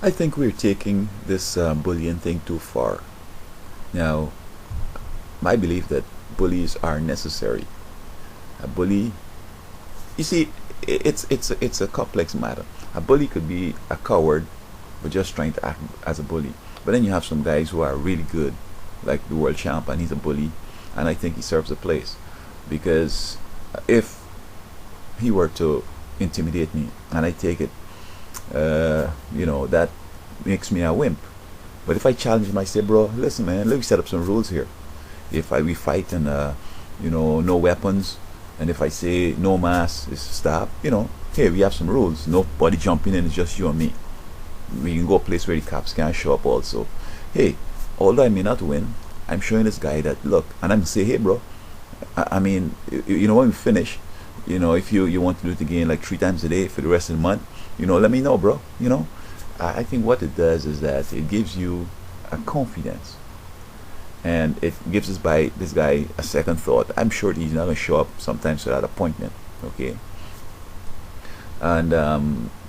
I think we're taking this bullying thing too far. Now, my belief that bullies are necessary. A bully, you see, it's a complex matter. A bully could be a coward, but just trying to act as a bully. But then you have some guys who are really good, like the world champ, and he's a bully, and I think he serves a place because if he were to intimidate me, and I take it, that makes me a wimp. But if I challenge him, I say, bro, listen, man, let me set up some rules here. If we fight and no weapons, and if I say no mass is stop, hey, we have some rules. Nobody jumping in, it's just you and me. We can go a place where the cops can't show up also. Hey, although I may not win, I'm showing this guy that look, and I'm say, hey, bro, I mean, when we finish, if you want to do it again like 3 times a day for the rest of the month, let me know, bro. I think what it does is that it gives you a confidence, and it gives this guy a second thought. I'm sure he's not gonna show up sometimes to that appointment. Okay, and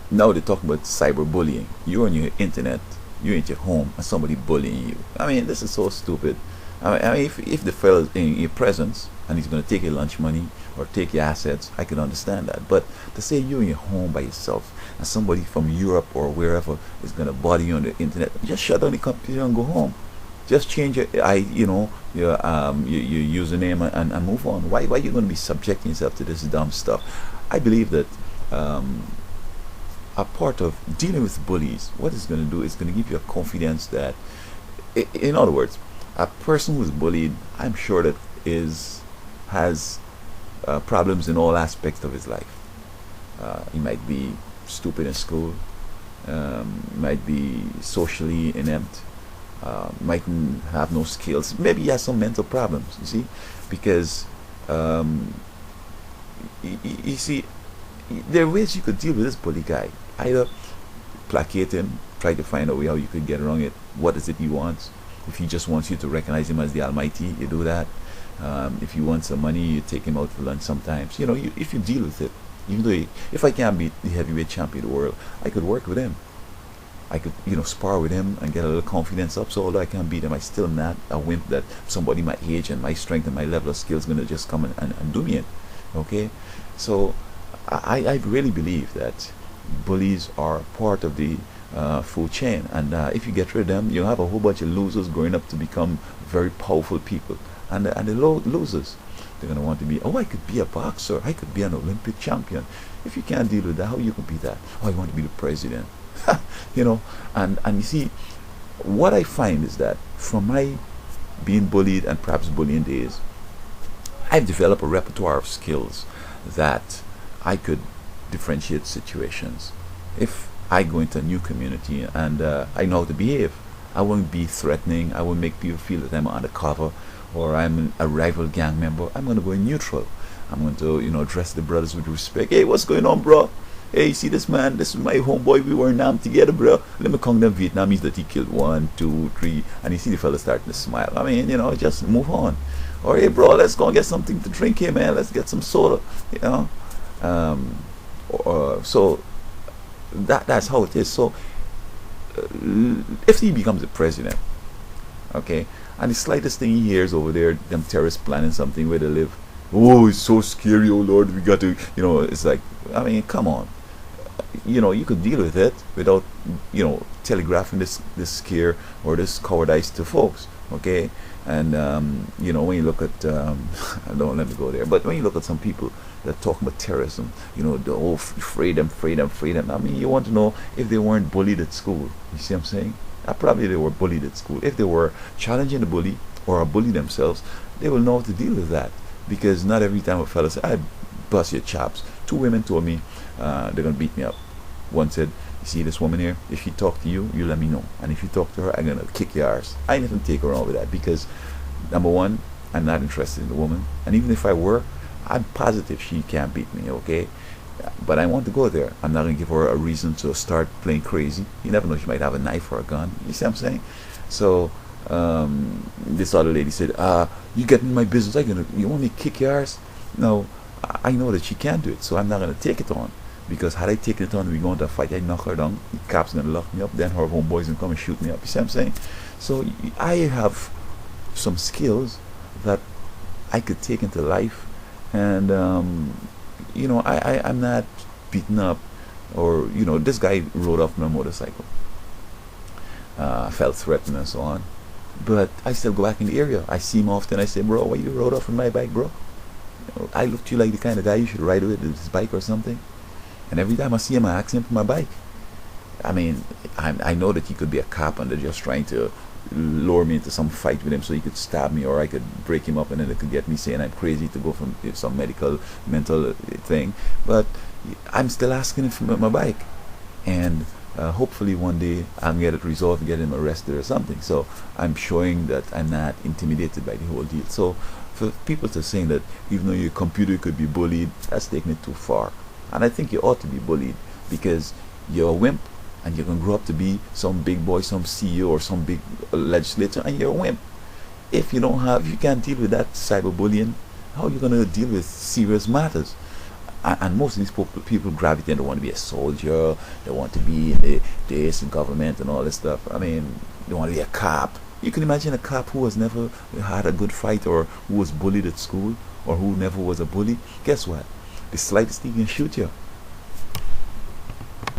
now they talk about cyberbullying. You're on your internet, you're at your home, and somebody bullying you. I mean, this is so stupid. I mean, if the fella's in your presence and he's going to take your lunch money or take your assets, I can understand that. But to say you're in your home by yourself and somebody from Europe or wherever is going to bother you on the internet, just shut down the computer and go home. Just change your username and move on. Why are you going to be subjecting yourself to this dumb stuff? I believe that um, a part of dealing with bullies, what it's going to do is going to give you a confidence that, in other words, a person who's bullied, I'm sure that is has problems in all aspects of his life. He might be stupid in school, might be socially inept, mightn't have no skills. Maybe he has some mental problems. You see, because um, you see, there are ways you could deal with this bully guy. Either placate him, try to find a way how you could get around it. What is it he wants? If he just wants you to recognize him as the Almighty, you do that. If you want some money, you take him out for lunch sometimes. If you deal with it, even though if I can't beat the heavyweight champion of the world, I could work with him. I could, spar with him and get a little confidence up. So although I can't beat him, I still not a wimp that somebody my age and my strength and my level of skill is gonna just come and do me in. Okay, so I really believe that bullies are part of the food chain, and if you get rid of them, you have a whole bunch of losers growing up to become very powerful people, and the losers, they're gonna want to be, oh, I could be a boxer, I could be an Olympic champion. If you can't deal with that, how you can be that? Oh, I want to be the president. And you see, what I find is that from my being bullied and perhaps bullying days, I've developed a repertoire of skills that I could differentiate situations. If I go into a new community and I know how to behave, I won't be threatening. I won't make people feel that I'm undercover or I'm a rival gang member. I'm going to go in neutral. I'm going to, address the brothers with respect. Hey, what's going on, bro? Hey, you see this man? This is my homeboy. We were in Nam together, bro. Let me count them Vietnamese that he killed. 1, 2, 3. And you see the fella starting to smile. I mean, just move on. Or, hey, bro, let's go and get something to drink here, man. Let's get some soda, you know. So that's how it is. So if he becomes the president, okay, and the slightest thing he hears over there, them terrorists planning something where they live, oh, it's so scary, oh Lord, we got to, it's like, I mean, come on. You could deal with it without, telegraphing this scare or this cowardice to folks, okay? And when you look at, don't let me go there, but when you look at some people that talk about terrorism, the whole freedom. I mean, you want to know if they weren't bullied at school. You see what I'm saying? Probably they were bullied at school. If they were challenging the bully or a bully themselves, they will know how to deal with that. Because not every time a fella says, I bust your chops. 2 women told me they're going to beat me up. One said, you see this woman here? If she talk to you, you let me know. And if you talk to her, I'm going to kick your arse. I didn't take her on with that because, number one, I'm not interested in the woman. And even if I were, I'm positive she can't beat me, okay? But I want to go there. I'm not going to give her a reason to start playing crazy. You never know, she might have a knife or a gun. You see what I'm saying? So, this other lady said, you get in my business, you want me to kick your ass? No, I know that she can't do it, so I'm not going to take it on. Because had I taken it on, we go into a fight, I knock her down, the cops gonna lock me up, then her homeboys gonna come and shoot me up. You see what I'm saying? So I have some skills that I could take into life, and I'm not beaten up, or this guy rode off my motorcycle, felt threatened and so on, but I still go back in the area. I see him often. I say, bro, why you rode off on my bike, bro? I look to you like the kind of guy you should ride with, his bike or something. And every time I see him, I ask him for my bike. I mean, I know that he could be a cop and they're just trying to lure me into some fight with him so he could stab me, or I could break him up and then it could get me saying I'm crazy to go from some mental thing. But I'm still asking him for my bike. And hopefully one day I'll get it resolved and get him arrested or something. So I'm showing that I'm not intimidated by the whole deal. So for people to saying that even though your computer could be bullied, that's taking it too far. And I think you ought to be bullied, because you're a wimp and you're going to grow up to be some big boy, some CEO or some big legislator, and you're a wimp. If you can't deal with that cyberbullying, how are you going to deal with serious matters? And most of these people gravitate, they want to be a soldier, they want to be in the government and all this stuff. I mean, they want to be a cop. You can imagine a cop who has never had a good fight, or who was bullied at school, or who never was a bully. Guess what? The slightest thing can shoot you.